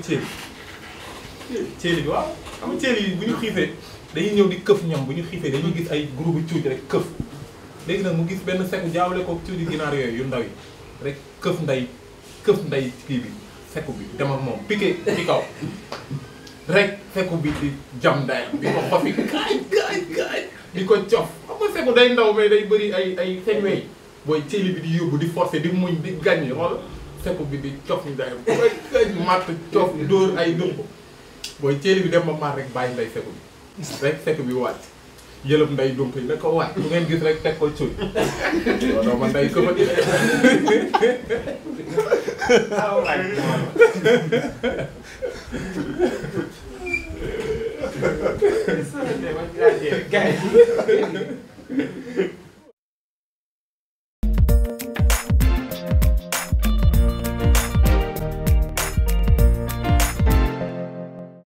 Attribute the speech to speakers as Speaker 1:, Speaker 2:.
Speaker 1: ceeli ceeli bi waaw xam nga ceeli yi bu ñu xiifee dañuy ñëw di këf ñam bu ñu xiifee dañuy gis ay groupe cuuj rek këf léegi nag mu gis benn Sekou jaawale ko cuuji ginaar yooyu yu ndaw yi rek këf nday kii bi Sekou bi dem ak moom piqué ci kaw rek Sekou bi di jam ndayam di ko xofi gaay di ko cof xam nga Sekou day ndaw mais day bëri ay seen wey booy ceeli bi di yóbbu di forcer di muñ di gàññi xool Sekou bi di cof ndayam ay matt cof dóor ay dëmb booy ceeli bi dem ba maar rek bàyyi nday Sekou bi rek Sekou bi wàcc yëlëb nday dump yi ne ko waay bu ngeen gis rek teg ko cuuj non man nday ko fa di
Speaker 2: Guys.